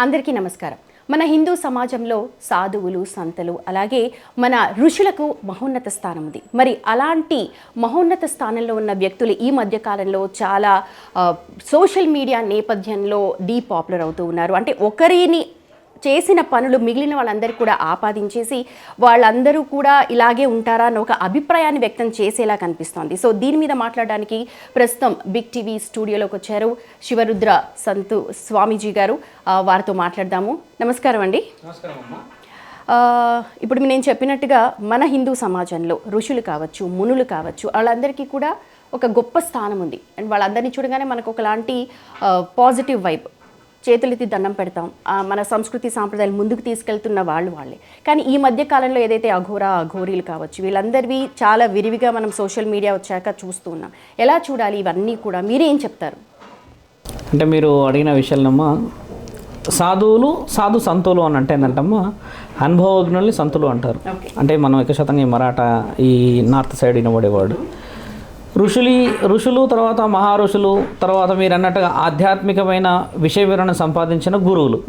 అందరికీ నమస్కారం. మన హిందూ సమాజంలో సాధువులు, సంతలు అలాగే మన ఋషులకు మహోన్నత స్థానం ఉంది. మరి అలాంటి మహోన్నత స్థానంలో ఉన్న వ్యక్తులు ఈ మధ్య కాలంలో చాలా సోషల్ మీడియా నేపథ్యంలో డీపాపులర్ అవుతూ ఉన్నారు. అంటే ఒకరిని చేసిన పనులు మిగిలిన వాళ్ళందరికీ కూడా ఆపాదించేసి వాళ్ళందరూ కూడా ఇలాగే ఉంటారా అని ఒక అభిప్రాయాన్ని వ్యక్తం చేసేలా కనిపిస్తోంది. సో దీని మీద మాట్లాడడానికి ప్రస్తుతం బిగ్ టీవీ స్టూడియోలోకి వచ్చారు శివరుద్ర సంతు స్వామీజీ గారు. వారితో మాట్లాడదాము. నమస్కారం అండి. ఇప్పుడు నేను చెప్పినట్టుగా మన హిందూ సమాజంలో ఋషులు కావచ్చు, మునులు కావచ్చు, వాళ్ళందరికీ కూడా ఒక గొప్ప స్థానం ఉంది. అండ్ వాళ్ళందరినీ చూడగానే మనకు ఒకలాంటి పాజిటివ్ వైబ్, చేతులెత్తి దండం పెడతాం, మన సంస్కృతి సాంప్రదాయాలు ముందుకు తీసుకెళ్తున్న వాళ్ళే. కానీ ఈ మధ్య కాలంలో ఏదైతే అఘోరీలు కావచ్చు, వీళ్ళందరివి చాలా విరివిగా మనం సోషల్ మీడియా వచ్చాక చూస్తూ ఉన్నాం. ఎలా చూడాలి ఇవన్నీ కూడా, మీరేం చెప్తారు? అంటే మీరు అడిగిన విషయాలమ్మా, సాధువులు సంతులు అని అంటే ఏంటంటమ్మా, అనుభవజ్ఞుల్ని సంతులు అంటారు. అంటే మనం ఎక్కువ ఈ మరాఠా ఈ నార్త్ సైడ్ వినబడేవాడు. ఋషులు తర్వాత మహారుషులు, తర్వాత మీరు అన్నట్టుగా ఆధ్యాత్మికమైన విషయ వివరణ సంపాదించిన గురువులు.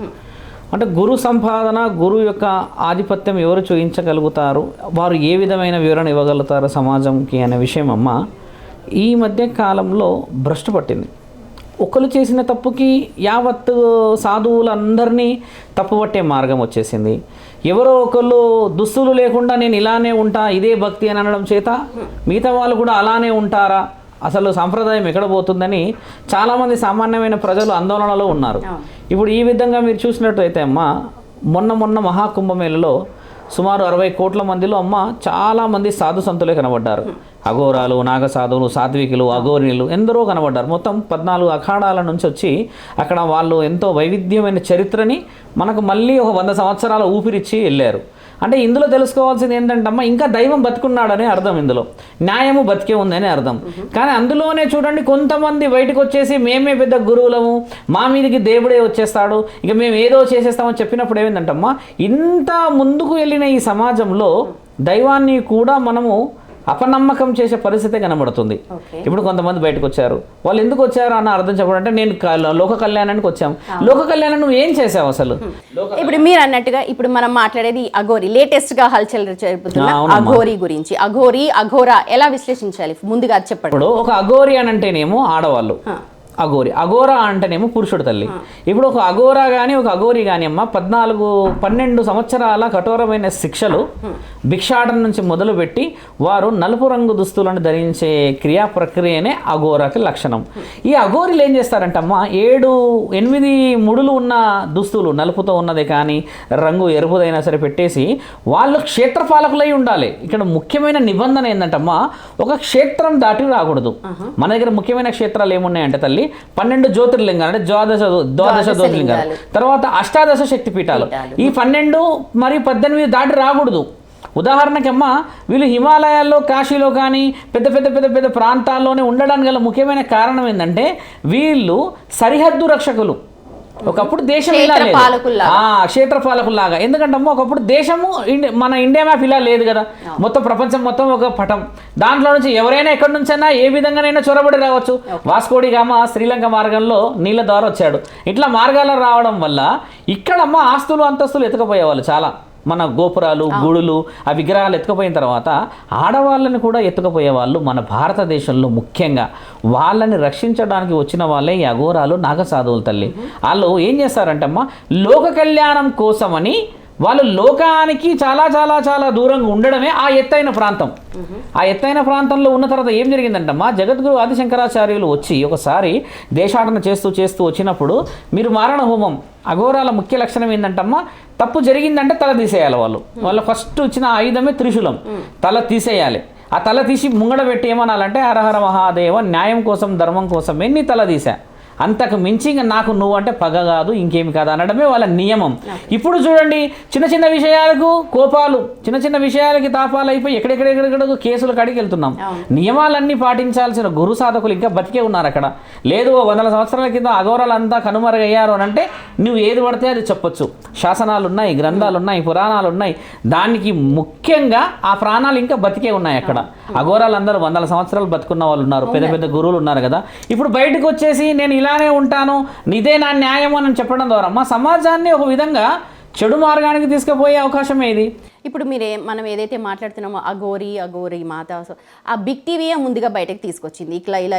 అంటే గురు సంపాదన, గురువు యొక్క ఆధిపత్యం ఎవరు చూపించగలుగుతారు, వారు ఏ విధమైన వివరణ ఇవ్వగలుగుతారు సమాజంకి అనే విషయం అమ్మ ఈ మధ్య కాలంలో భ్రష్టు పట్టింది. ఒకరు చేసిన తప్పుకి యావత్ సాధువులందరినీ తప్పుపట్టే మార్గం వచ్చేసింది. ఎవరో ఒకళ్ళు దుస్తులు లేకుండా నేను ఇలానే ఉంటా, ఇదే భక్తి అని అనడం చేత మిగతా వాళ్ళు కూడా అలానే ఉంటారా, అసలు సాంప్రదాయం ఎక్కడ పోతుందని చాలామంది సామాన్యమైన ప్రజలు ఆందోళనలో ఉన్నారు. ఇప్పుడు ఈ విధంగా మీరు చూసినట్టయితే అమ్మ, మొన్న మహాకుంభమేళలో సుమారు 60 కోట్ల మందిలో అమ్మ చాలామంది సాధు సంతులే కనబడ్డారు. అఘోరాలు, నాగసాధువులు, సాత్వికులు, అఘోరిలు ఎందరో కనబడ్డారు. మొత్తం 14 అఖాడాల నుంచి వచ్చి అక్కడ వాళ్ళు ఎంతో వైవిధ్యమైన చరిత్రని మనకు మళ్ళీ ఒక 100 సంవత్సరాల ఊపిరిచ్చి వెళ్ళారు. అంటే ఇందులో తెలుసుకోవాల్సింది ఏంటంటమ్మా, ఇంకా దైవం బతుకున్నాడని అర్థం, ఇందులో న్యాయము బతికే ఉందని అర్థం. కానీ అందులోనే చూడండి, కొంతమంది బయటకు వచ్చేసి మేమే పెద్ద గురువులము, మా మీదకి దేవుడే వచ్చేస్తాడు, ఇక మేము ఏదో చేసేస్తామని చెప్పినప్పుడు ఏమైందంటమ్మా, ఇంత ముందుకు వెళ్ళిన ఈ సమాజంలో దైవాన్ని కూడా మనము అపనమ్మకం చేసే పరిస్థితే కనబడుతుంది. ఇప్పుడు కొంతమంది బయటకు వచ్చారు, వాళ్ళు ఎందుకు వచ్చారు అన్న అర్థం చెప్పాలంటే, నేను లోక కళ్యాణానికి వచ్చాము. లోక కళ్యాణం నువ్వు ఏం చేసావు అసలు? ఇప్పుడు మీరు అన్నట్టుగా ఇప్పుడు మనం మాట్లాడేది అఘోరి, లేటెస్ట్ గా హల్చల్ జరుపుతున్న అఘోరి గురించి. అఘోరా ఎలా విశ్లేషించాలి ముందుగా చెప్పండి. ఇప్పుడు ఒక అఘోరి అని అంటేనేమో ఆడవాళ్ళు, అఘోరా అంటేనేమో పురుషుడు తల్లి. ఇప్పుడు ఒక అఘోరా కానీ ఒక అఘోరి కానీ అమ్మ 12 సంవత్సరాల కఠోరమైన శిక్షలు, భిక్షాటన నుంచి మొదలుపెట్టి వారు నలుపు రంగు దుస్తులను ధరించే క్రియా ప్రక్రియనే అఘోరాకి లక్షణం. ఈ అఘోరీలు ఏం చేస్తారంటమ్మా, 7-8 ముడులు ఉన్న దుస్తులు, నలుపుతో ఉన్నది కానీ రంగు ఎరుపుదైనా సరే పెట్టేసి వాళ్ళు క్షేత్రపాలకులై ఉండాలి. ఇక్కడ ముఖ్యమైన నిబంధన ఏంటంటమ్మా, ఒక క్షేత్రం దాటి రాకూడదు. మన దగ్గర ముఖ్యమైన క్షేత్రాలు ఏమున్నాయంటే తల్లి, 12 జ్యోతిర్లింగాలు, అంటే ద్వాదశ జ్యోతిర్లింగాలు, తర్వాత అష్టాదశ శక్తిపీఠాలు. ఈ 12 మరియు 18 దాటి రాకూడదు. ఉదాహరణకి అమ్మ, వీళ్ళు హిమాలయాల్లో, కాశీలో కానీ పెద్ద ప్రాంతాల్లోనే ఉండడానికి గల ముఖ్యమైన కారణం ఏంటంటే, వీళ్ళు సరిహద్దు రక్షకులు. ఒకప్పుడు దేశం ఇలా లేదు, క్షేత్రపాలకుల్లాగా. ఎందుకంటే ఒకప్పుడు దేశము మన ఇండియా మ్యాప్ ఇలా లేదు కదా, మొత్తం ప్రపంచం మొత్తం ఒక పటం. దాంట్లో నుంచి ఎవరైనా ఎక్కడి నుంచైనా ఏ విధంగానైనా చొరబడి రావచ్చు. వాస్కోడి గామా శ్రీలంక మార్గంలో నీళ్ళ ద్వారా వచ్చాడు. ఇట్లా మార్గాలు రావడం వల్ల ఇక్కడమ్మ ఆస్తులు అంతస్తులు ఎత్తుకుపోయేవాళ్ళు చాలా. మన గోపురాలు, గుడులు, ఆ విగ్రహాలు ఎత్తుకుపోయిన తర్వాత ఆడవాళ్ళని కూడా ఎత్తుకుపోయేవాళ్ళు. మన భారతదేశంలో ముఖ్యంగా వాళ్ళని రక్షించడానికి వచ్చిన వాళ్ళే ఈ అఘోరాలు, నాగసాధువులు తల్లి. వాళ్ళు ఏం చేస్తారంటే అమ్మ, లోక కళ్యాణం కోసమని వాళ్ళు లోకానికి చాలా చాలా చాలా దూరంగా ఉండడమే ఆ ఎత్తైన ప్రాంతం. ఆ ఎత్తైన ప్రాంతంలో ఉన్న తర్వాత ఏం జరిగిందంటమ్మా, జగద్గురు ఆదిశంకరాచార్యులు వచ్చి ఒకసారి దేశాటన చేస్తూ వచ్చినప్పుడు, మీరు మారణ హోమం, అఘోరాల ముఖ్య లక్షణం ఏంటంటమ్మా, తప్పు జరిగిందంటే తల తీసేయాలి. వాళ్ళు ఫస్ట్ ఇచ్చిన ఆయుధమే త్రిశూలం, తల తీసేయాలి. ఆ తల తీసి ముంగడ పెట్టి ఏమనాలంటే, హరహర మహాదేవ, న్యాయం కోసం ధర్మం కోసమే నీ తల తీసా, అంతకు మించి ఇంకా నాకు నువ్వు అంటే పగ కాదు, ఇంకేమి కాదు అనడమే వాళ్ళ నియమం. ఇప్పుడు చూడండి, చిన్న విషయాలకు కోపాలు, చిన్న విషయాలకి తాపాలు అయిపోయి ఎక్కడెక్కడెక్కడెక్కడో కేసులు కడిగి వెళ్తున్నాం. నియమాలన్నీ పాటించాల్సిన గురు సాధకులు ఇంకా బతికే ఉన్నారు అక్కడ. లేదు 100 సంవత్సరాల కింద అఘోరాలంతా కనుమరుగయ్యారు అని అంటే నువ్వు ఏది పడితే అది చెప్పొచ్చు. శాసనాలు ఉన్నాయి, గ్రంథాలు ఉన్నాయి, పురాణాలు ఉన్నాయి. దానికి ముఖ్యంగా ఆ ప్రాణాలు ఇంకా బతికే ఉన్నాయి అక్కడ. అఘోరాలు అందరూ 100 సంవత్సరాలు బతుకున్న వాళ్ళు ఉన్నారు, పెద్ద గురువులు ఉన్నారు కదా. ఇప్పుడు బయటకు వచ్చేసి నేను ఇలా ఇలానే ఉంటాను, ఇదే నా న్యాయం అని చెప్పడం ద్వారా మా సమాజాన్ని ఒక విధంగా చెడు మార్గానికి తీసుకుపోయే అవకాశం ఏది? ఇప్పుడు మనం ఏదైతే మాట్లాడుతున్నామో అఘోరి మాత, ఆ బిగ్ టీవీయే ముందుగా బయటకు తీసుకొచ్చింది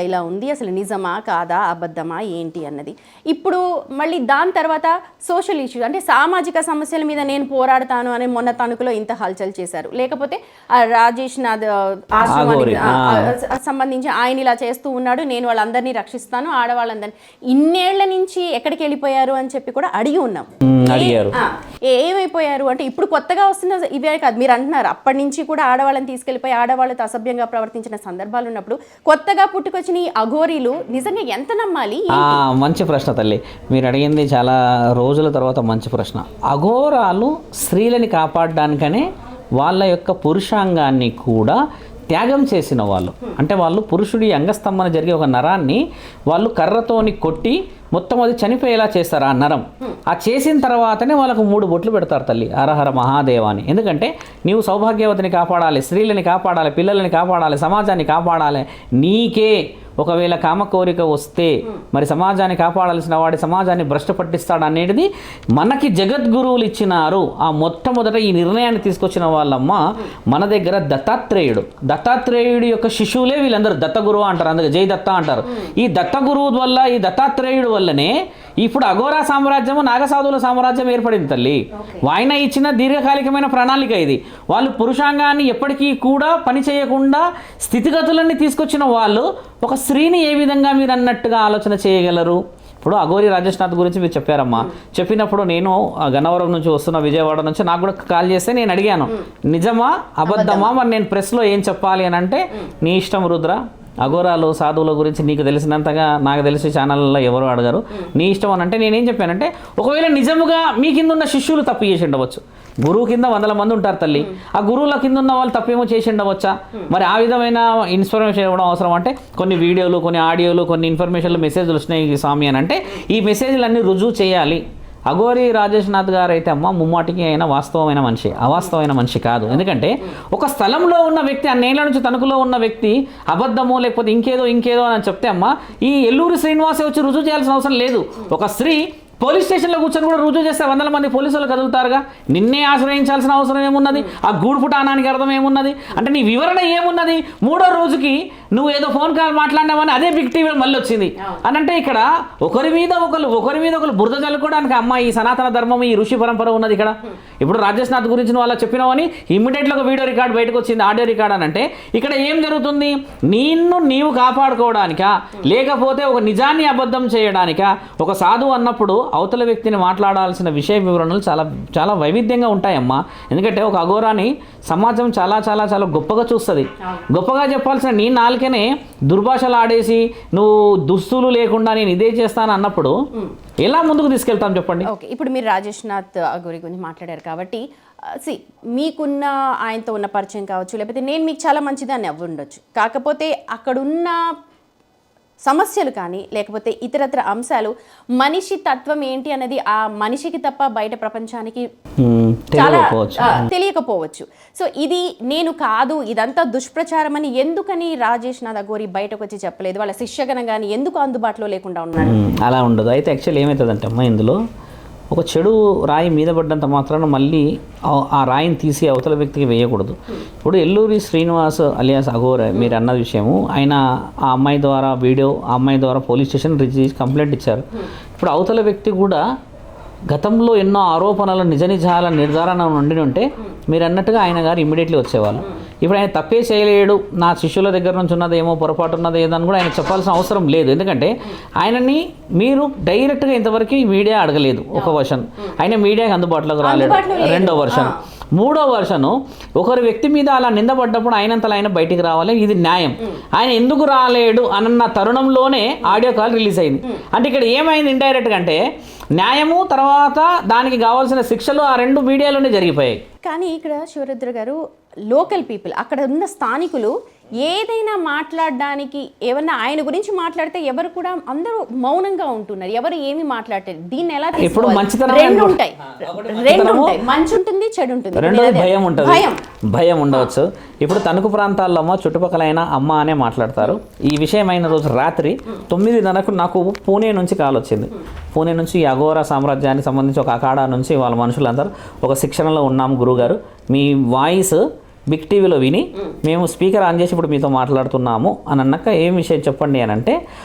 ఇలా ఉంది, అసలు నిజమా కాదా అబద్ధమా ఏంటి అన్నది. ఇప్పుడు మళ్ళీ దాని తర్వాత సోషల్ ఇష్యూస్ అంటే సామాజిక సమస్యల మీద నేను పోరాడతాను అని మొన్న తణుకులో ఇంత హల్చల్ చేశారు. లేకపోతే రాజేష్ నాథ్ ఆశ్రమానికి సంబంధించి ఆయన ఇలా చేస్తూ ఉన్నాడు, నేను వాళ్ళందరినీ రక్షిస్తాను, ఆడవాళ్ళందరినీ. ఇన్నేళ్ల నుంచి ఎక్కడికి వెళ్ళిపోయారు అని చెప్పి కూడా అడిగి ఉన్నాం. ఏమైపోయారు అంటే ఇప్పుడు కొత్తగా వస్తున్న ఇవే కాదు, మీరు అంటున్నారు అప్పటి నుంచి కూడా ఆడవాళ్ళని తీసుకెళ్ళిపోయి ఆడవాళ్ళతో అసభ్యంగా ప్రవర్తించిన సందర్భాలు ఉన్నప్పుడు కొత్తగా పుట్టుకొచ్చిన ఈ అఘోరీలు నిజంగా ఎంత నమ్మాలి? మంచి ప్రశ్న తల్లి, మీరు అడిగింది చాలా రోజుల తర్వాత మంచి ప్రశ్న. అఘోరాలు స్త్రీలని కాపాడడానికనే వాళ్ళ యొక్క పురుషాంగాన్ని కూడా త్యాగం చేసిన వాళ్ళు. అంటే వాళ్ళు పురుషుడి అంగస్తంభన జరిగే ఒక నరాన్ని వాళ్ళు కర్రతోని కొట్టి మొత్తం అది చనిపోయేలా చేస్తారు. ఆ నరం ఆ చేసిన తర్వాతనే వాళ్ళకు 3 బొట్లు పెడతారు తల్లి, హరహర మహాదేవ అని. ఎందుకంటే నీవు సౌభాగ్యవతిని కాపాడాలి, స్త్రీలని కాపాడాలి, పిల్లలని కాపాడాలి, సమాజాన్ని కాపాడాలి. నీకే ఒకవేళ కామ కోరిక వస్తే మరి సమాజాన్ని కాపాడాల్సిన వాడి సమాజాన్ని భ్రష్టు పట్టిస్తాడు అనేది మనకి జగద్గురువులు ఇచ్చినారు. ఆ మొట్టమొదట ఈ నిర్ణయాన్ని తీసుకొచ్చిన వాళ్ళమ్మ మన దగ్గర దత్తాత్రేయుడి యొక్క శిశువులే వీళ్ళందరూ దత్తగురువు అంటారు, అందుకే జై దత్త అంటారు. ఈ దత్తగురువు వల్ల, ఈ దత్తాత్రేయుడు వల్లనే ఇప్పుడు అఘోరా సామ్రాజ్యము, నాగసాధువుల సామ్రాజ్యం ఏర్పడింది తల్లి. ఆయన ఇచ్చిన దీర్ఘకాలికమైన ప్రణాళిక ఇది. వాళ్ళు పురుషాంగాన్ని ఎప్పటికీ కూడా పని చేయకుండా స్థితిగతులన్నీ తీసుకొచ్చిన వాళ్ళు ఒక స్త్రీని ఏ విధంగా మీరు అన్నట్టుగా ఆలోచన చేయగలరు? ఇప్పుడు అఘోరి రాజేష్ నాథ్ గురించి మీరు చెప్పారమ్మా. చెప్పినప్పుడు నేను గన్నవరం నుంచి వస్తున్న విజయవాడ నుంచి నాకు కూడా కాల్ చేస్తే నేను అడిగాను, నిజమా అబద్ధమా, మరి నేను ప్రెస్లో ఏం చెప్పాలి అని అంటే, నీ ఇష్టం రుద్ర, అఘోరాలు సాధువుల గురించి నీకు తెలిసినంతగా నాకు తెలిసి ఛానల్లో ఎవరు అడగరు, నీ ఇష్టం అని అంటే నేనేం చెప్పానంటే, ఒకవేళ నిజముగా మీ కింద ఉన్న శిష్యులు తప్పు చేసి ఉండవచ్చు. గురువు కింద 100 మంది ఉంటారు తల్లి, ఆ గురువుల కింద ఉన్న వాళ్ళు తప్పేమో చేసి ఉండవచ్చా? మరి ఆ విధమైన ఇన్ఫర్మేషన్ ఇవ్వడం అవసరం అంటే కొన్ని వీడియోలు, కొన్ని ఆడియోలు, కొన్ని ఇన్ఫర్మేషన్లు, మెసేజ్లు వచ్చినాయి స్వామి అని అంటే ఈ మెసేజ్లన్నీ రుజువు చేయాలి. అఘోరి రాజేష్ నాథ్ గారు అయితే అమ్మ ముమ్మాటికి అయినా వాస్తవమైన మనిషి, అవాస్తవమైన మనిషి కాదు. ఎందుకంటే ఒక స్థలంలో ఉన్న వ్యక్తి, అన్నేళ్ల నుంచి తణుకులో ఉన్న వ్యక్తి అబద్ధమో లేకపోతే ఇంకేదో అని చెప్తే అమ్మ ఈ ఎల్లూరి శ్రీనివాసే వచ్చి రుజువు చేయాల్సిన అవసరం లేదు. ఒక స్త్రీ పోలీస్ స్టేషన్లో కూర్చొని కూడా రుజువు చేస్తే 100 మంది పోలీసులు కదులుతారుగా. నిన్నే ఆశ్రయించాల్సిన అవసరం ఏమున్నది? ఆ గూడుపుటానానికి అర్థం ఏమున్నది? అంటే నీ వివరణ ఏమున్నది? 3వ రోజుకి నువ్వు ఏదో ఫోన్ కాల్ మాట్లాడినావని అదే బిగ్ టీవీలో మళ్ళీ వచ్చింది అని అంటే ఇక్కడ ఒకరి మీద ఒకరు బురద చల్లుకోవడానికి అమ్మ ఈ సనాతన ధర్మం, ఈ ఋషి పరంపర ఉన్నది ఇక్కడ. ఇప్పుడు రాజేష్ నాథ్ గురించి నువ్వు అలా చెప్పినావని ఇమ్మీడియట్గా ఒక వీడియో రికార్డ్ బయటకు వచ్చింది, ఆడియో రికార్డ్ అని అంటే ఇక్కడ ఏం జరుగుతుంది? నీవు కాపాడుకోవడానికా లేకపోతే ఒక నిజాన్ని అబద్ధం చేయడానికా? ఒక సాధువు అన్నప్పుడు అవతల వ్యక్తిని మాట్లాడాల్సిన విషయ వివరణలు చాలా చాలా వైవిధ్యంగా ఉంటాయమ్మా. ఎందుకంటే ఒక అఘోరాని సమాజం చాలా చాలా చాలా గొప్పగా చూస్తుంది. గొప్పగా చెప్పాల్సిన నీ నాలుకనే దుర్భాషలు ఆడేసి నువ్వు దుస్తులు లేకుండా నేను ఇదే చేస్తాను అన్నప్పుడు ఎలా ముందుకు తీసుకెళ్తాం చెప్పండి? ఓకే, ఇప్పుడు మీరు రాజేష్ నాథ్ అఘోరి గురించి మాట్లాడారు కాబట్టి మీకున్న ఆయనతో ఉన్న పరిచయం కావచ్చు, లేకపోతే నేను మీకు చాలా మంచిదాన్ని అవ్వుండొచ్చు. కాకపోతే అక్కడున్న సమస్యలు కానీ లేకపోతే ఇతరత్ర అంశాలు మనిషి తత్వం ఏంటి అన్నది ఆ మనిషికి తప్ప బయట ప్రపంచానికి చాలా తెలియకపోవచ్చు. సో ఇది నేను కాదు, ఇదంతా దుష్ప్రచారం అని ఎందుకని రాజేష్ నాథ్ అఘోరి బయటకు వచ్చి చెప్పలేదు? వాళ్ళ శిష్యగణం కానీ ఎందుకు అందుబాటులో లేకుండా ఉన్నారు? అలా ఉండదు. అయితే యాక్చువల్లీ ఏమవుతుందంటే అమ్మ, ఇందులో ఒక చెడు రాయి మీద పడ్డంత మాత్రాన మళ్ళీ ఆ రాయిని తీసి అవతల వ్యక్తికి వేయకూడదు. ఇప్పుడు ఎల్లూరి శ్రీనివాస్ అలియాస్ అఘోర్ మీరు అన్న విషయము, ఆయన ఆ అమ్మాయి ద్వారా వీడియో, ఆ అమ్మాయి ద్వారా పోలీస్ స్టేషన్ కంప్లైంట్ ఇచ్చారు. ఇప్పుడు అవతల వ్యక్తి కూడా గతంలో ఎన్నో ఆరోపణల నిజాల నిర్ధారణ ఉండి ఉంటే మీరు అన్నట్టుగా ఆయన గారు ఇమ్మీడియట్లీ వచ్చేవాళ్ళు. ఇప్పుడు ఆయన తప్పే చేయలేడు, నా శిష్యుల దగ్గర నుంచి ఉన్నది ఏమో పొరపాటు ఉన్నది ఏదని కూడా ఆయన చెప్పాల్సిన అవసరం లేదు. ఎందుకంటే ఆయనని మీరు డైరెక్ట్గా ఇంతవరకు మీడియా అడగలేదు. ఒక వర్షన్ ఆయన మీడియాకి అందుబాటులోకి రాలేడు. 2వ వర్షన్, 3వ వర్షను ఒకరి వ్యక్తి మీద అలా నిందపడ్డప్పుడు ఆయనంతలో ఆయన బయటికి రావాలి, ఇది న్యాయం. ఆయన ఎందుకు రాలేడు అన్న తరుణంలోనే ఆడియో కాల్ రిలీజ్ అయింది. అంటే ఇక్కడ ఏమైంది ఇండైరెక్ట్గా అంటే న్యాయము తర్వాత దానికి కావాల్సిన శిక్షలు ఆ 2 మీడియాలోనే జరిగిపోయాయి. కానీ ఇక్కడ శివరుద్ర గారు లోకల్ పీపుల్, అక్కడ ఉన్న స్థానికులు ఏదైనా మాట్లాడడానికి ఏమన్నా ఆయన గురించి మాట్లాడితే ఎవరు కూడా అందరూ మౌనంగా ఉంటున్నారు, ఎవరు ఏమి మాట్లాడతారు. దీన్ని ఎలా ఇప్పుడు మంచితనం రెండు ఉంటాయి, మంచి ఉంటుంది, చెడు ఉంటుంది, రెండోది భయం ఉంటుంది. భయం ఉండవచ్చు. ఇప్పుడు తణుకు ప్రాంతాల్లో చుట్టుపక్కల అయినా అమ్మ అనే మాట్లాడతారు. ఈ విషయం అయిన రోజు రాత్రి 9:30కు నాకు పూణే నుంచి కాల్ వచ్చింది. పూణే నుంచి ఈ అఘోరా సామ్రాజ్యానికి సంబంధించి ఒక అఖాడా నుంచి వాళ్ళ మనుషులందరూ ఒక శిక్షణలో ఉన్నాం గురుగారు, మీ వాయిస్ బిగ్ టీవీలో విని మేము స్పీకర్ ఆన్ చేసి ఇప్పుడు మీతో మాట్లాడుతున్నాము అని అన్నాక ఏం విషయం చెప్పండి అని అంటే,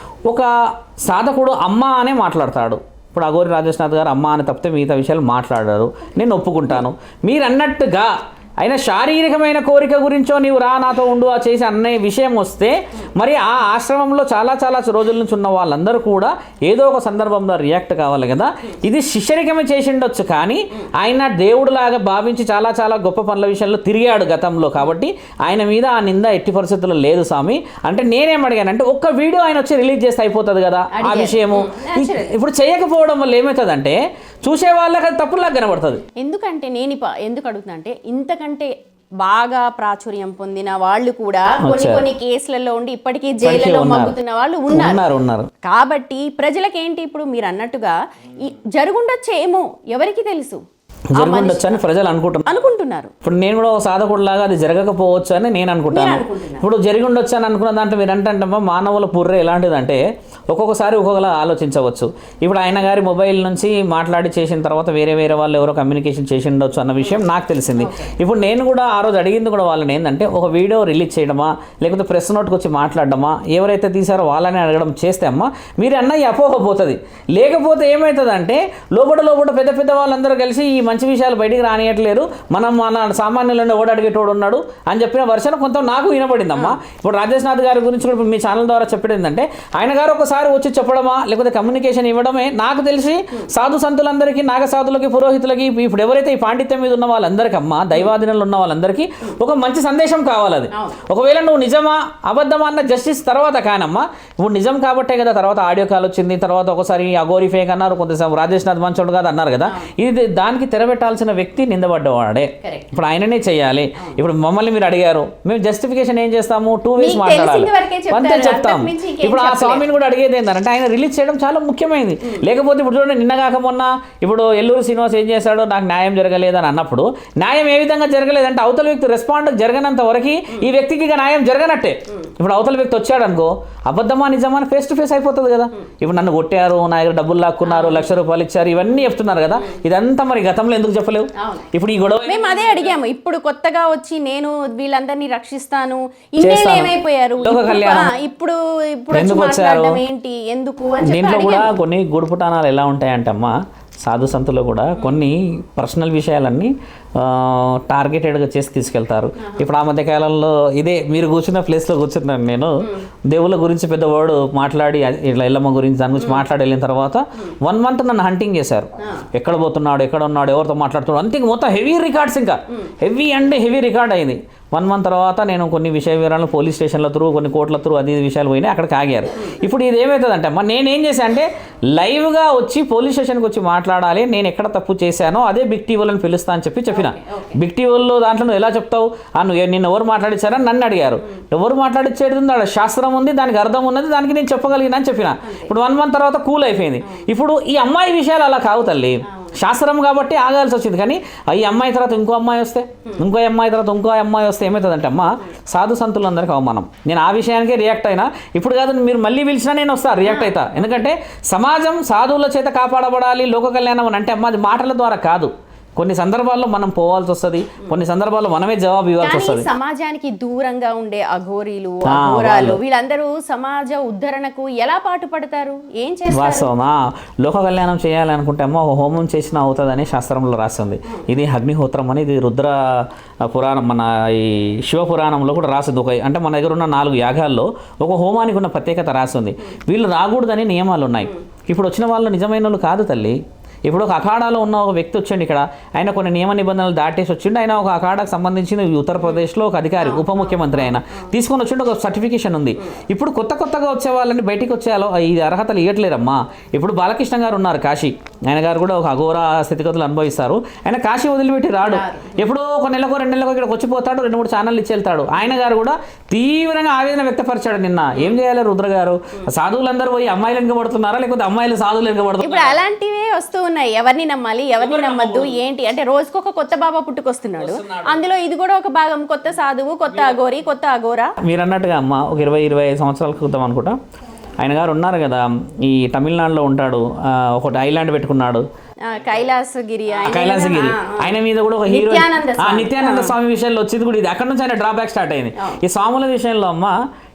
ఒక సాధకుడు అమ్మ అనే మాట్లాడతాడు. ఇప్పుడు అఘోరి రాజేష్నాథ్ గారు అమ్మ అని తప్పితే మిగతా విషయాలు మాట్లాడారు, నేను ఒప్పుకుంటాను. మీరు అన్నట్టుగా అయినా శారీరకమైన కోరిక గురించో నీవు రా నాతో ఉండు ఆ చేసి అనే విషయం వస్తే మరి ఆ ఆశ్రమంలో చాలా చాలా రోజుల నుంచి ఉన్న వాళ్ళందరూ కూడా ఏదో ఒక సందర్భంలో రియాక్ట్ కావాలి కదా. ఇది శిష్యరికమే చేసిండొచ్చు, కానీ ఆయన దేవుడులాగా భావించి చాలా చాలా గొప్ప పనుల విషయంలో తిరిగాడు గతంలో. కాబట్టి ఆయన మీద ఆ నింద ఎట్టి పరిస్థితుల్లో లేదు స్వామి. అంటే నేనేం అడిగానంటే ఒక్క వీడియో ఆయన వచ్చి రిలీజ్ చేస్తే అయిపోతుంది కదా ఆ విషయము. ఇప్పుడు చేయకపోవడం వల్ల ఏమవుతుందంటే చూసే వాళ్ళకి అది తప్పులాగా కనబడుతుంది. ఎందుకంటే నేను ఎందుకు అడుగుతున్నా అంటే, ఇంతకంటే బాగా ప్రాచుర్యం పొందిన వాళ్ళు కూడా కొన్ని కేసులలో ఉండి ఇప్పటికీ జైల్లో మగ్గుతున్న వాళ్ళు ఉన్నారు. కాబట్టి ప్రజలకేంటి, ఇప్పుడు మీరు అన్నట్టుగా జరుగుండొచ్చేమో ఎవరికి తెలుసు, జరగవచ్చు అని ప్రజలు అనుకుంటున్నారు. ఇప్పుడు నేను కూడా ఒక సాధకుడిలాగా అది జరగకపోవచ్చు అని నేను అనుకుంటాను. ఇప్పుడు జరిగి ఉండొచ్చు అని అనుకున్న దాంట్లో మీరు అంటే మానవుల పుర్రె ఎలాంటిదంటే ఒక్కొక్కసారి ఒక్కొక్కలా ఆలోచించవచ్చు. ఇప్పుడు ఆయన గారి మొబైల్ నుంచి మాట్లాడి చేసిన తర్వాత వేరే వాళ్ళు ఎవరో కమ్యూనికేషన్ చేసి ఉండొచ్చు అన్న విషయం నాకు తెలిసింది. ఇప్పుడు నేను కూడా ఆ రోజు అడిగింది కూడా వాళ్ళని ఏంటంటే ఒక వీడియో రిలీజ్ చేయడమా లేకపోతే ప్రెస్ నోట్కి వచ్చి మాట్లాడడమా, ఎవరైతే తీసారో వాళ్ళని అడగడం చేస్తే అమ్మ మీరు అన్న ఈ అపోహ పోతుంది. లేకపోతే ఏమవుతుందంటే లోపల పెద్ద వాళ్ళందరూ కలిసి ఈ మంచి విషయాలు బయటికి రానియట్లేరు, మన సామాన్యులను ఓడి అడిగేటోడు ఉన్నాడు అని చెప్పిన వర్షం కొంత నాకు వినపడిందమ్మా. ఇప్పుడు రాజేష్నాథ్ గారి గురించి కూడా మీ ఛానల్ ద్వారా చెప్పడం ఏంటంటే ఆయన గారు ఒకసారి వచ్చి చెప్పడమా లేకపోతే కమ్యూనికేషన్ ఇవ్వడమే. నాకు తెలిసి సాధు సంతులందరికీ, నాగసాధులకి, పురోహితులకి, ఇప్పుడు ఎవరైతే ఈ పాండిత్యం మీద ఉన్న వాళ్ళందరికీ అమ్మా, దైవాధీనంలో ఉన్న వాళ్ళందరికీ ఒక మంచి సందేశం కావాలి. అది ఒకవేళ నువ్వు నిజమా అబద్ధమా అన్న జస్టిస్ తర్వాత కానమ్మా. ఇప్పుడు నిజం కాబట్టే కదా తర్వాత ఆడియో కాల్ వచ్చింది, తర్వాత ఒకసారి అఘోరి ఫేక్ అన్నారు, కొంతసేపు రాజేష్నాథ్ మంచోడు కాదు అన్నారు కదా. ఇది దానికి తెరబెట్టాల్సిన వ్యక్తి నిందపడ్డవాడే. ఇప్పుడు ఆయననే చేయాలి. ఇప్పుడు మమ్మల్ని మీరు అడిగారు, మేము జస్టిఫికేషన్ ఏం చేస్తాము, 2 ways మాట్లాడాలి అంతే చెప్తాం. ఇప్పుడు ఆ స్వామిని కూడా అడిగేది ఏంటంటే ఆయన రిలీజ్ చేయడం చాలా ముఖ్యమైనది. లేకపోతే ఇప్పుడు చూడండి నిన్న కాక మొన్న ఇప్పుడు ఎల్లూరు శ్రీనివాస్ ఏం చేశాడో నాకు న్యాయం జరగలేదని అన్నప్పుడు న్యాయం ఏ విధంగా జరగలేదంటే అవతల వ్యక్తి రెస్పాండ్ జరగనంత వరకు ఈ వ్యక్తికి ఇక న్యాయం జరగనట్టే. ఇప్పుడు అవతల వ్యక్తి వచ్చాడు అనుకో, అబద్ధమా నిజమా ఫేస్ టు ఫేస్ అయిపోతుంది కదా. ఇప్పుడు నన్ను కొట్టారు, నా దగ్గర డబ్బులు లాక్కున్నారు, ₹1,00,000 ఇచ్చారు, ఇవన్నీ చెప్తున్నారు కదా. ఇదంతా మరి గతంలో ఎందుకు చెప్పలేవు? ఇప్పుడు ఈ గొడవ మేము అదే అడిగాము. ఇప్పుడు కొత్తగా వచ్చి నేను వీళ్ళందరినీ రక్షిస్తాను, ఇన్నేళ్ళు ఏమైపోయారు, ఇప్పుడు ఎందుకు వచ్చారు, ఏంటి, ఎందుకు? దీంట్లో కూడా కొన్ని గుడుపుటానాలు ఎలా ఉంటాయంటే అమ్మా, సాధు సంతులు కూడా కొన్ని పర్సనల్ విషయాలన్నీ టార్గెటెడ్గా చేసి తీసుకెళ్తారు. ఇప్పుడు ఆ మధ్య కాలంలో ఇదే మీరు కూర్చున్న ప్లేస్లో కూర్చున్నాను నేను, దేవుళ్ళ గురించి పెద్ద వర్డ్ మాట్లాడి ఇట్లా ఎల్లమ్మ గురించి దాని గురించి మాట్లాడి వెళ్ళిన తర్వాత 1 month నన్ను హంటింగ్ చేశారు. ఎక్కడ పోతున్నాడు, ఎక్కడ ఉన్నాడు, ఎవరితో మాట్లాడుతున్నాడు, అంతే మొత్తం హెవీ రికార్డ్స్, ఇంకా హెవీ రికార్డ్ అయింది. 1 month తర్వాత నేను కొన్ని విషయ వివరాలు పోలీస్ స్టేషన్ల త్రూ, కొన్ని కోర్టుల త్రూ అది విషయాలు పోయినాయి, అక్కడికి ఆగారు. ఇప్పుడు ఇది ఏమవుతుందంటే అమ్మా, నేనేం చేశాను అంటే లైవ్గా వచ్చి పోలీస్ స్టేషన్కి వచ్చి మాట్లాడాలి, నేను ఎక్కడ తప్పు చేశానో అదే బిగ్ టీవీలను పిలుస్తా అని చెప్పిన. బిగ్ టీవీలో దాంట్లో నువ్వు ఎలా చెప్తావు, నిన్ను ఎవరు మాట్లాడించారని నన్ను అడిగారు. ఎవరు మాట్లాడించేది ఉంది, అక్కడ శాస్త్రం ఉంది, దానికి అర్థం ఉన్నది, దానికి నేను చెప్పగలిగిన అని చెప్పిన. ఇప్పుడు 1 month తర్వాత కూల్ అయిపోయింది. ఇప్పుడు ఈ అమ్మాయి విషయాలు అలా కావు తల్లి, శాస్త్రం కాబట్టి ఆగాల్సి వచ్చింది. కానీ ఈ అమ్మాయి తర్వాత ఇంకో అమ్మాయి వస్తే, ఇంకో అమ్మాయి తర్వాత ఇంకో అమ్మాయి వస్తే ఏమవుతుందంటే అమ్మ, సాధు సంతులందరికీ అవమానం. నేను ఆ విషయానికే రియాక్ట్ అయినా. ఇప్పుడు కాదు మీరు మళ్ళీ పిలిచినా నేను వస్తాను, రియాక్ట్ అవుతా. ఎందుకంటే సమాజం సాధువుల చేత కాపాడబడాలి, లోక కళ్యాణం అని అంటే అమ్మ అది మాటల ద్వారా కాదు. కొన్ని సందర్భాల్లో మనం పోవాల్సి వస్తుంది, కొన్ని సందర్భాల్లో మనమే జవాబు ఇవ్వాల్సి వస్తుంది. సమాజానికి దూరంగా ఉండే అఘోరీలు, అఘోరాలు వీళ్ళందరూ సమాజ ఉద్ధరణకు ఎలా పాటుపడతారు, ఏం చేస్తారు? వాస్తవమా, లోక కళ్యాణం చేయాలనుకుంటే అమ్మ ఒక హోమం చేసినా అవుతుందని శాస్త్రంలో రాస్తుంది. ఇది అగ్నిహోత్రం అని, ఇది రుద్ర పురాణం, మన ఈ శివ పురాణంలో కూడా రాస్తుంది. అంటే మన దగ్గర ఉన్న 4 యాగాల్లో ఒక హోమానికి ఉన్న ప్రత్యేకత రాస్తుంది. వీళ్ళు రాకూడదని నియమాలు ఉన్నాయి. ఇప్పుడు వచ్చిన వాళ్ళు నిజమైన వాళ్ళు కాదు తల్లి. ఇప్పుడు ఒక అఖాడాలో ఉన్న ఒక వ్యక్తి వచ్చిండు, ఇక్కడ ఆయన కొన్ని నియమ నిబంధనలు దాటేసి వచ్చిండు. ఆయన ఒక అఖాడాకు సంబంధించిన ఉత్తరప్రదేశ్లో ఒక అధికారి, ఉప ముఖ్యమంత్రి ఆయన తీసుకొని వచ్చిండు, ఒక సర్టిఫికేషన్ ఉంది. ఇప్పుడు కొత్తగా వచ్చే వాళ్ళని బయటికి వచ్చేయాలో ఈ అర్హతలు ఇవ్వట్లేరమ్మా. ఇప్పుడు బాలకృష్ణ గారు ఉన్నారు కాశీ, ఆయన గారు కూడా ఒక అఘోర స్థితిగతులు అనుభవిస్తారు. ఆయన కాశీ వదిలిపెట్టి రాడు, ఎప్పుడో ఒక నెలకో 2 నెలలకు ఇక్కడికి వచ్చిపోతాడు, 2-3 ఛానళ్ళు ఇచ్చి వెళ్తాడు. ఆయన గారు కూడా తీవ్రంగా ఆవేదన వ్యక్తపరిచాడు నిన్న. ఏం చేయాలి రుద్ర గారు, సాధువులందరూ పోయి అమ్మాయిలు వెనకబడుతున్నారా లేకపోతే అమ్మాయిలు సాధువులు వెనకబడుతున్నారు? ఇప్పుడు అలాంటివే వస్తూ ఉన్నాయి. ఎవరిని నమ్మాలి ఎవరిని నమ్మద్దు ఏంటి అంటే రోజుకొక కొత్త బాబా పుట్టుకొస్తున్నాడు. అందులో ఇది కూడా ఒక భాగం, కొత్త సాధువు, కొత్త అఘోరి, కొత్త అఘోరా. మీరు అన్నట్టుగా అమ్మ ఒక 20-25 సంవత్సరాల క్రితం అనుకుంటా ఆయన గారు ఉన్నారు కదా, ఈ తమిళనాడులో ఉంటాడు, ఒకటి ఐలాండ్ పెట్టుకున్నాడు, కైలాసగిరి. ఆయన మీద కూడా ఒక హీరో నిత్యానంద స్వామి విషయంలో వచ్చింది కూడా ఇది. అక్కడ నుంచి ఆయన డ్రాబ్యాక్ స్టార్ట్ అయింది. ఈ స్వాముల విషయంలో అమ్మ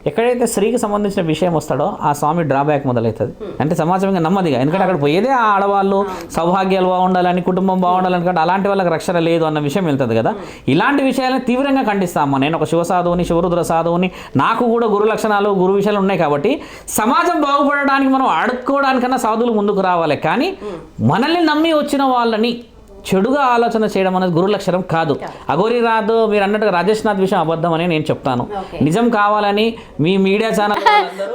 ఎక్కడైతే స్త్రీకి సంబంధించిన విషయం వస్తాడో ఆ స్వామి డ్రాబ్యాక్ మొదలవుతుంది. అంటే సమాజం ఇంకా నమ్మదిగా, ఎందుకంటే అక్కడ పోయేదే ఆ ఆడవాళ్ళు సౌభాగ్యాలు బాగుండాలని, కుటుంబం బాగుండాలని, అంటే అలాంటి వాళ్ళకి రక్షణ లేదు అన్న విషయం వెళ్తుంది కదా. ఇలాంటి విషయాలను తీవ్రంగా ఖండిస్తామా. నేను ఒక శివసాధువుని, శివరుద్ర సాధువుని, నాకు కూడా గురు లక్షణాలు, గురు విషయాలు ఉన్నాయి కాబట్టి సమాజం బాగుపడడానికి మనం అడుక్కోవడానికన్నా సాధువులు ముందుకు రావాలి. కానీ మనల్ని నమ్మి వచ్చిన వాళ్ళని చెడుగా ఆలోచన చేయడం అనేది గురు లక్షణం కాదు. అఘోరి రాదు మీరు అన్నట్టుగా రాజేష్నాథ్ విషయం అబద్ధం అని నేను చెప్తాను. నిజం కావాలని మీ మీడియా ఛానల్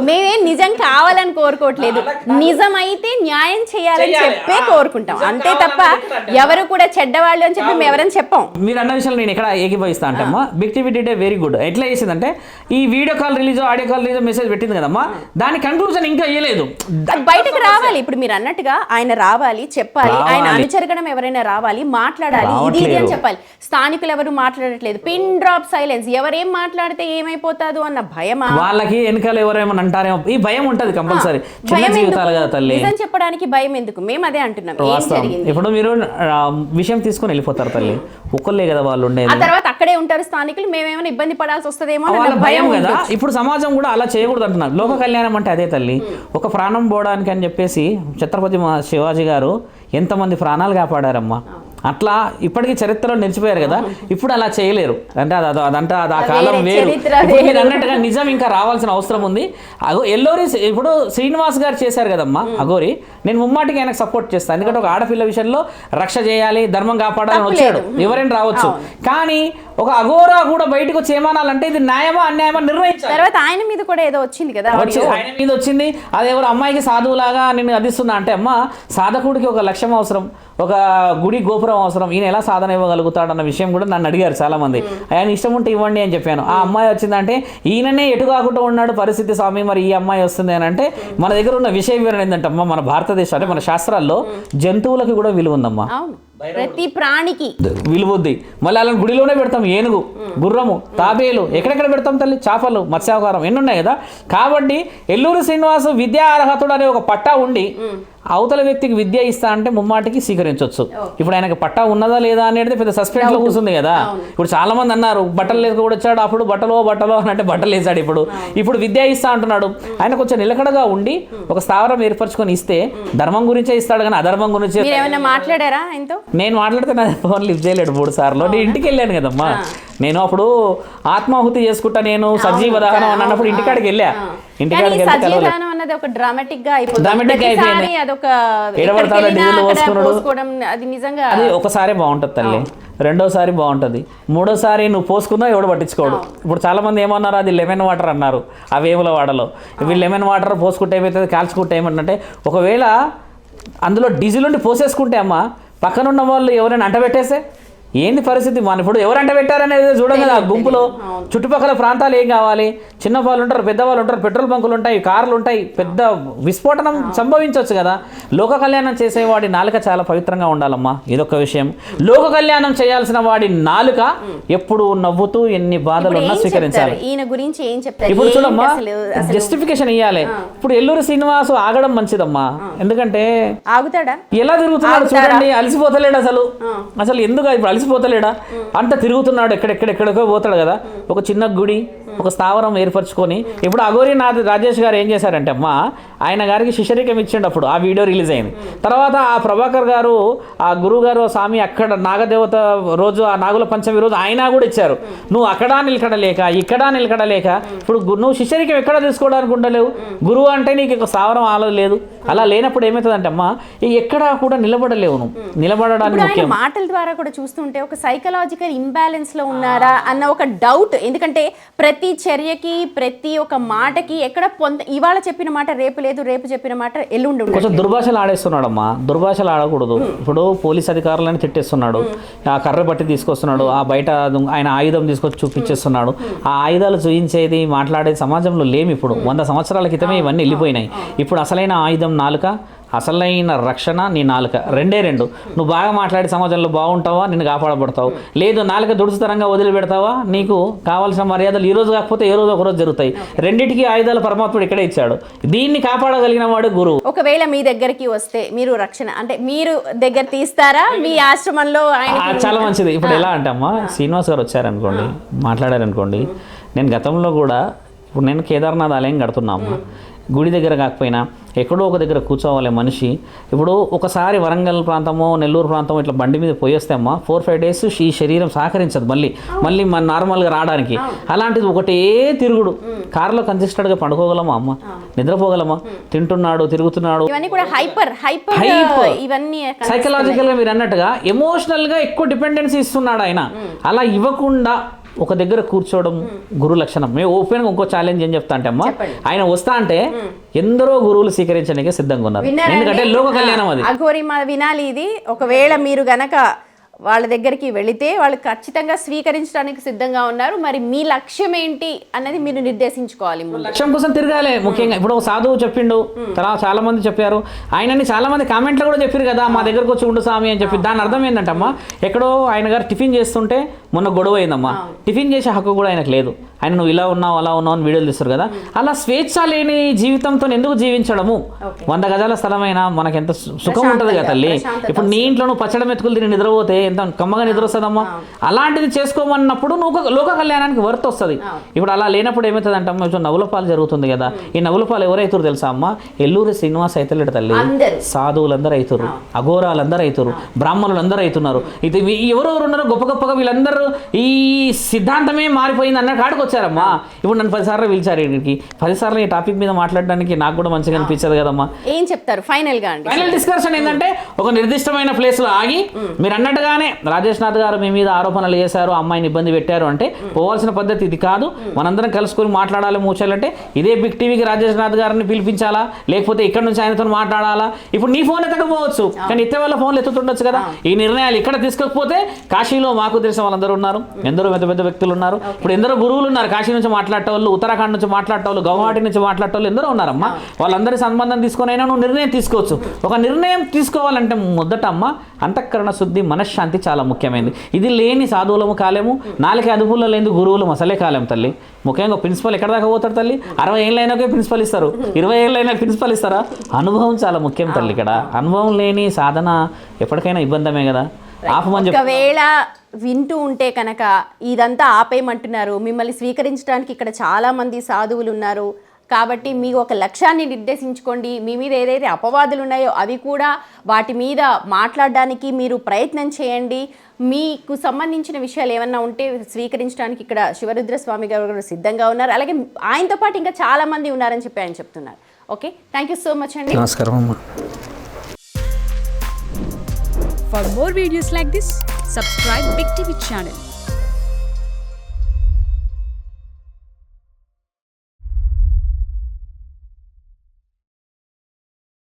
మేమేం నిజం కావాలని కోరుకోవట్లేదు, నిజమైతే న్యాయం చేయాలని చెప్పే కోరుకుంటాం అంతే తప్ప ఎవరు కూడా చెడ్డవాళ్ళు అని చెప్పి మేము ఎవరైనా చెప్పాం. మీరు అన్న విషయాలు నేను ఎక్కడ ఏకీభవిస్తా అంటే అమ్మా, big TV did very good. ఎట్లా చేసిందంటే ఈ video call release, audio call release message పెట్టింది కదమ్మా, దాని కన్క్లూజన్ ఇంకా ఇవ్వలేదు, బయటకు రావాలి. ఇప్పుడు మీరు అన్నట్టుగా ఆయన రావాలి, చెప్పాలి, ఆయన అనుచరగడం ఎవరైనా రావాలి, మాట్లాడాలి, ఇది అని చెప్పాలి. స్థానికులు ఎవరు మాట్లాడట్లేదు, పిన్ డ్రాప్ సైలెన్స్. ఎవరేం మాట్లాడితే ఏమైపోతాదో అన్న భయమా, వాళ్ళకి వెనకాల ఎవరేమని అంటారేమో ఈ భయం ఉంటది కంపల్సరీ. చిన్న జీవితాలు కదా తల్లి, నిజం చెప్పడానికి భయం ఎందుకు, మేము అదే అంటున్నాం. ఇప్పుడు మీరు విషయం తీసుకొని వెళ్ళిపోతారు తల్లి, ఒక్కళ్ళే కదా వాళ్ళు ఉండేది, ఆ తర్వాత అక్కడే ఉంటారు స్థానికులు, మేమేమైనా ఇబ్బంది పడాల్సి వస్తుందేమో భయం కదా. ఇప్పుడు సమాజం కూడా అలా చేయకూడదు అంటున్నారు. లోక కళ్యాణం అంటే అదే తల్లి, ఒక ప్రాణం పోవడానికి అని చెప్పేసి ఛత్రపతి శివాజీ గారు ఎంతమంది ప్రాణాలు కాపాడారమ్మా. అట్లా ఇప్పటికీ చరిత్రలో నిలిచిపోయారు కదా, ఇప్పుడు అలా చేయలేరు. అంటే అదంటే అది ఆ కాలం వేరు. మీరు అన్నట్టుగా నిజం ఇంకా రావాల్సిన అవసరం ఉంది. ఎల్లోరి ఇప్పుడు శ్రీనివాస్ గారు చేశారు కదమ్మా అఘోరి, నేను ముమ్మాటికి ఆయనకు సపోర్ట్ చేస్తాను. ఎందుకంటే ఒక ఆడపిల్ల విషయంలో రక్ష చేయాలి, ధర్మం కాపాడాలని వచ్చాడు, ఎవరైనా రావచ్చు. కానీ ఒక అఘోరా కూడా బయటకు వచ్చి ఏమనాలంటే ఇది న్యాయమా అన్యాయమా నిర్ణయించాలి. తర్వాత ఆయన మీద కూడా ఏదో వచ్చింది కదా, ఆయన మీద వచ్చింది. అదేవరు అమ్మాయికి సాధువులాగా నేను అదిస్తున్నా అంటే అమ్మ, సాధకుడికి ఒక లక్ష్యం అవసరం, ఒక గుడి గోపురం అవసరం. ఈయన ఎలా సాధన ఇవ్వగలుగుతాడు అన్న విషయం కూడా నన్ను అడిగారు చాలా మంది. ఆయన ఇష్టం ఉంటే ఇవ్వండి అని చెప్పాను. ఆ అమ్మాయి వచ్చిందంటే ఈయననే ఎటు కాకుండా ఉన్నాడు పరిస్థితి స్వామి, మరి ఈ అమ్మాయి వస్తుంది అని అంటే మన దగ్గర ఉన్న విషయం వివరణ ఏంటంటే అమ్మ, మన భారతదేశం అంటే మన శాస్త్రాల్లో జంతువులకి కూడా విలువ ఉందమ్మా. ప్రతి ప్రాణికి విలువద్ది. మళ్ళీ అలా గుడిలోనే పెడతాం, ఏనుగు, గుర్రము, తాబేలు, ఎక్కడెక్కడ పెడతాం తల్లి, చేపలు, మత్స్యావకారం ఎన్ని ఉన్నాయి కదా. కాబట్టి ఎల్లూరు శ్రీనివాసు విద్యా అర్హతుడు అనే ఒక పట్టా ఉండి అవతల వ్యక్తికి విద్య ఇస్తా అంటే ముమ్మాటికి స్వీకరించవచ్చు. ఇప్పుడు ఆయనకి పట్టా ఉన్నదా లేదా అనేది పెద్ద సస్పెన్స్ లో కూర్చుంది కదా. ఇప్పుడు చాలా మంది అన్నారు బట్టలు లేక కూడా వచ్చాడు, అప్పుడు బట్టలో అని అంటే బట్టలు వేసాడు, ఇప్పుడు విద్య ఇస్తా అంటున్నాడు. ఆయన కొంచెం నిలకడగా ఉండి ఒక స్థావరం ఏర్పరచుకొని ఇస్తే ధర్మం గురించే ఇస్తాడు కానీ అధర్మం గురించి. మాట్లాడారా ఆయనతో? నేను మాట్లాడితే నా ఫోన్ లిఫ్ట్ చేయలేడు 3 సార్లు. నేను ఇంటికి వెళ్ళాను కదమ్మా, నేను అప్పుడు ఆత్మాహుతి చేసుకుంటా, నేను సజీవ దహనం అన్నప్పుడు ఇంటికాడికి వెళ్ళా. ఇంటికాడికి అది ఒకసారి బాగుంటుంది తల్లి, రెండోసారి బాగుంటుంది, మూడోసారి నువ్వు పోసుకున్నా ఎవడు పట్టించుకోడు. ఇప్పుడు చాలా మంది ఏమన్నారు, అది లెమన్ వాటర్ అన్నారు. ఆ వేముల వాడలో ఇవి లెమన్ వాటర్ పోసుకుంటే ఏమవుతుంది, కాల్చుకుంటే ఏమంటే ఒకవేళ అందులో డీజిల్ ఉండి పోసేసుకుంటే అమ్మ, పక్కనున్న వాళ్ళు ఎవరైనా అంటబెట్టేస్తే ఏంది పరిస్థితి. మన ఇప్పుడు ఎవరు అంటబెట్టారనేది చూడండి కదా. ఆ గుంపులో చుట్టుపక్కల ప్రాంతాలు ఏం కావాలి, చిన్న వాళ్ళు ఉంటారు, పెద్దవాళ్ళు ఉంటారు, పెట్రోల్ బంకులు ఉంటాయి, కార్లు ఉంటాయి, పెద్ద విస్ఫోటనం సంభవించవచ్చు కదా. లోక కళ్యాణం చేసేవాడి నాలుక చాలా పవిత్రంగా ఉండాలమ్మా, ఇదొక విషయం. లోక కళ్యాణం చేయాల్సిన వాడి నాలుక ఎప్పుడు నవ్వుతూ ఎన్ని బాధలు ఉన్నా స్వీకరించాలి. ఈయన గురించి ఏం చెప్తారు ఇప్పుడు చూడమ్మా, జస్టిఫికేషన్ ఇవ్వాలి. ఇప్పుడు ఎల్లూరు శ్రీనివాసు ఆగడం మంచిదమ్మా, ఎందుకంటే ఆగుతాడా, ఎలా తిరుగుతున్నాడు చూడండి, అలసిపోతలేడు అసలు ఎందుకు ఇప్పుడు అలసిపోతలేడా, అంత తిరుగుతున్నాడు, ఎక్కడెక్కడెక్కడికో పోతాడు కదా. ఒక చిన్న గుడి, ఒక స్థావరం ఏర్పరచుకొని ఇప్పుడు అఘోరి రాజేష్ గారు ఏం చేశారంటే అమ్మా, ఆయన గారికి శిష్యరికం ఇచ్చిండు. అప్పుడు ఆ వీడియో రిలీజ్ అయింది. తర్వాత ఆ ప్రభాకర్ గారు, ఆ గురువు గారు స్వామి అక్కడ నాగదేవత రోజు, ఆ నాగుల పంచమి రోజు ఆయన కూడా ఇచ్చారు. నువ్వు అక్కడ నిలకడలేక ఇక్కడ నిలకడలేక ఇప్పుడు నువ్వు శిష్యరికం ఎక్కడ తీసుకోవడానికి ఉండలేవు. గురువు అంటే నీకు ఒక స్థావరం లేదు. అలా లేనప్పుడు ఏమవుతుందంటే అమ్మా, ఎక్కడా కూడా నిలబడలేవు. నువ్వు నిలబడడానికి మాటల ద్వారా కూడా చూస్తూ చూస్తుంటే ఒక సైకలాజికల్ ఇంబ్యాలెన్స్లో ఉన్నారా అన్న ఒక డౌట్. ఎందుకంటే ప్రతి చర్యకి ప్రతి ఒక్క మాటకి ఎక్కడ ఇవాళ చెప్పిన మాట రేపు లేదు, రేపు చెప్పిన మాట ఎల్లుండి ఉండదు. కొంచెం దుర్భాషలు ఆడేస్తున్నాడమ్మా. దుర్భాషలు ఆడకూడదు. ఇప్పుడు పోలీస్ అధికారులను తిట్టేస్తున్నాడు, ఆ కర్ర బట్టి తీసుకొస్తున్నాడు, ఆ బయట ఆయన ఆయుధం తీసుకొచ్చి చూపించేస్తున్నాడు. ఆ ఆయుధాలు చూయించేది మాట్లాడేది సమాజంలో లేమి. ఇప్పుడు 100 సంవత్సరాల క్రితమే ఇవన్నీ వెళ్ళిపోయినాయి. ఇప్పుడు అసలైన ఆయుధం నాలుక, అసలైన రక్షణ నీ నాలుక. రెండే రెండు. నువ్వు బాగా మాట్లాడి సమాజంలో బాగుంటావా, నిన్ను కాపాడబడతావు. లేదు నాలుక దుడుచుతరంగా వదిలిపెడతావా, నీకు కావాల్సిన మర్యాదలు ఈ రోజు కాకపోతే ఏ రోజు ఒకరోజు జరుగుతాయి. రెండింటికి ఆయుధాలు పరమాత్ముడు ఇక్కడే ఇచ్చాడు. దీన్ని కాపాడగలిగిన వాడు గురువు. ఒకవేళ మీ దగ్గరికి వస్తే మీరు రక్షణ అంటే మీరు దగ్గర తీస్తారా మీ ఆశ్రమంలో? చాలా మంచిది. ఇప్పుడు ఎలా అంటే అమ్మా, శ్రీనివాస్ గారు వచ్చారనుకోండి, మాట్లాడారనుకోండి, నేను గతంలో కూడా ఇప్పుడు నేను కేదార్నాథ్ ఆలయం కడుతున్నాము. గుడి దగ్గర కాకపోయినా ఎక్కడో ఒక దగ్గర కూర్చోవాలి మనిషి. ఇప్పుడు ఒకసారి వరంగల్ ప్రాంతమో నెల్లూరు ప్రాంతమో ఇట్లా బండి మీద పోయేస్తే అమ్మా 4-5 days ఈ శరీరం సహకరించదు మళ్ళీ మన నార్మల్గా రావడానికి. అలాంటిది ఒకటే తిరుగుడు. కారులో కన్సిస్టెంట్గా పండుకోగలమా అమ్మ? నిద్రపోగలమా? తింటున్నాడు, తిరుగుతున్నాడు. ఇవన్నీ కూడా హైపర్ ఇవన్నీ సైకలాజికల్గా మీరు అన్నట్టుగా ఎమోషనల్గా ఎక్కువ డిపెండెన్సీ ఇస్తున్నాడు ఆయన. అలా ఇవ్వకుండా ఒక దగ్గర కూర్చోవడం గురు లక్షణం. మేము ఓపెన్గా ఇంకో ఛాలెంజ్ ఏం చెప్తా అంటే అమ్మా, ఆయన వస్తా అంటే ఎందరో గురువులు స్వీకరించడానికి సిద్ధంగా ఉన్నారు. ఎందుకంటే లోక కళ్యాణం అది. అఘోరి వినాలి ఇది. ఒకవేళ మీరు గనక వాళ్ళ దగ్గరికి వెళితే వాళ్ళు ఖచ్చితంగా స్వీకరించడానికి సిద్ధంగా ఉన్నారు. మరి మీ లక్ష్యం ఏంటి అన్నది మీరు నిర్దేశించుకోవాలి. లక్ష్యం కోసం తిరగాలి ముఖ్యంగా. ఇప్పుడు ఒక సాధువు చెప్పిండు, తర్వాత చాలా మంది చెప్పారు, ఆయనని చాలా మంది కామెంట్లో కూడా చెప్పారు కదా, మా దగ్గరకు వచ్చి ఉండు స్వామి అని చెప్పి. దాని అర్థం ఏంటంటమ్మా, ఎక్కడో ఆయన గారు టిఫిన్ చేస్తుంటే మొన్న గొడవ అయిందమ్మా. టిఫిన్ చేసే హక్కు కూడా ఆయనకు లేదు. ఆయన నువ్వు ఇలా ఉన్నావు అలా ఉన్నావు అని వీడియోలు తీస్తారు కదా. అలా స్వేచ్ఛ లేని జీవితంతో ఎందుకు జీవించడము? 100 గజాల స్థలమైనా మనకి ఎంత సుఖం ఉంటుంది కదా తల్లి. ఇప్పుడు నీ ఇంట్లో నువ్వు పచ్చడి మెతుకులు తిని నిద్రపోతే ఎంత కమ్మగా నిద్ర వస్తుందమ్మా. అలాంటిది చేసుకోమన్నప్పుడు నువ్వు లోక కళ్యాణానికి వర్త్ వస్తుంది. ఇప్పుడు అలా లేనప్పుడు ఏమవుతుంది అంటే అమ్మ, నవ్వుల పాలు జరుగుతుంది కదా. ఈ నవ్వుల పాలు ఎవరైతురు తెలుసా అమ్మ? ఎల్లూరి శ్రీనివాస్ అయితలేడు తల్లి. సాధువులందరూ అవుతారు, అఘోరాలందరూ అవుతారు, బ్రాహ్మణులందరూ అవుతున్నారు. ఇది ఎవరెవరు ఉన్నారో గొప్ప గొప్పగా వీళ్ళందరూ ఈ సిద్ధాంతమే మారిపోయింది అన్న కాడికి వచ్చారమ్మా. ఇప్పుడు నన్ను 10 సార్లు పిలిచారు ఇక్కడికి. 10 సార్లు ఈ టాపిక్ మీద మాట్లాడడానికి నాకు కూడా మంచిగా అనిపించదు కదమ్మా. ఏం చెప్తారు ఫైనల్ గా? ఫైనల్ డిస్కషన్ ఏంటంటే, ఒక నిర్దిష్టమైన ప్లేస్ లో ఆగి మీరు అన్నట్టుగానే రాజేష్ నాథ్ గారు మీ మీద ఆరోపణలు చేశారు, అమ్మాయిని ఇబ్బంది పెట్టారు అంటే పోవాల్సిన పద్ధతి ఇది కాదు. మనందరం కలుసుకొని మాట్లాడాలి. మూచాలంటే ఇదే బిగ్ టీవీకి రాజేష్ నాథ్ గారిని పిలిపించాలా, లేకపోతే ఇక్కడ నుంచి ఆయనతో మాట్లాడాలా? ఇప్పుడు నీ ఫోన్ ఎత్తకపోవచ్చు, కానీ ఎత్తే వాళ్ళ ఫోన్లు ఎత్తుతుండొచ్చు కదా. ఈ నిర్ణయాలు ఇక్కడ తీసుకోకపోతే కాశీలో మాకు తెలిసిన వాళ్ళందరూ ఉన్నారు, ఎందరో పెద్ద పెద్ద వ్యక్తులు ఉన్నారు. ఇప్పుడు ఎందరో గురువులు ఉన్నారు. కాశీ నుంచి మాట్లాడే వాళ్ళు, ఉత్తరాఖండ్ నుంచి మాట్లాడే వాళ్ళు, గౌహాటి నుంచి మాట్లాడే వాళ్ళు ఎందరో ఉన్నారమ్మా. వాళ్ళందరి సంబంధం తీసుకొని అయినా నువ్వు నిర్ణయం తీసుకోవచ్చు. ఒక నిర్ణయం తీసుకోవాలంటే మొదట అమ్మ అంతఃకరణ శుద్ధి, మనశ్శాంతి చాలా ముఖ్యమైనది. ఇది లేని సాధువులము కాలేము, నాలుగు అదుపుల్లో లేని గురువులు అసలే కాలేము తల్లి. ముఖ్యంగా ప్రిన్సిపల్ ఎక్కడ దాకా పోతాడు తల్లి? 60 ఏళ్ళైనాకే ప్రిన్సిపల్ ఇస్తారు, 20 ఏళ్ళైనా ప్రిన్సిపల్ ఇస్తారా? అనుభవం చాలా ముఖ్యం తల్లి. ఇక్కడ అనుభవం లేని సాధన ఎప్పటికైనా ఇబ్బందమే కదా. ఒకవేళ వింటూ ఉంటే కనుక ఇదంతా ఆపేయమంటున్నారు, మిమ్మల్ని స్వీకరించడానికి ఇక్కడ చాలా మంది సాధువులు ఉన్నారు కాబట్టి మీకు ఒక లక్ష్యాన్ని నిర్దేశించుకోండి. మీ మీద ఏదైతే అపవాదులు ఉన్నాయో అవి కూడా వాటి మీద మాట్లాడడానికి మీరు ప్రయత్నం చేయండి. మీకు సంబంధించిన విషయాలు ఏమన్నా ఉంటే స్వీకరించడానికి ఇక్కడ శివరుద్ర స్వామి గారు సిద్ధంగా ఉన్నారు. అలాగే ఆయనతో పాటు ఇంకా చాలా మంది ఉన్నారని చెప్పి ఆయన చెప్తున్నారు. Okay, thank you so much అండి. నమస్కారం అమ్మా. For more videos like this, subscribe Big TV channel.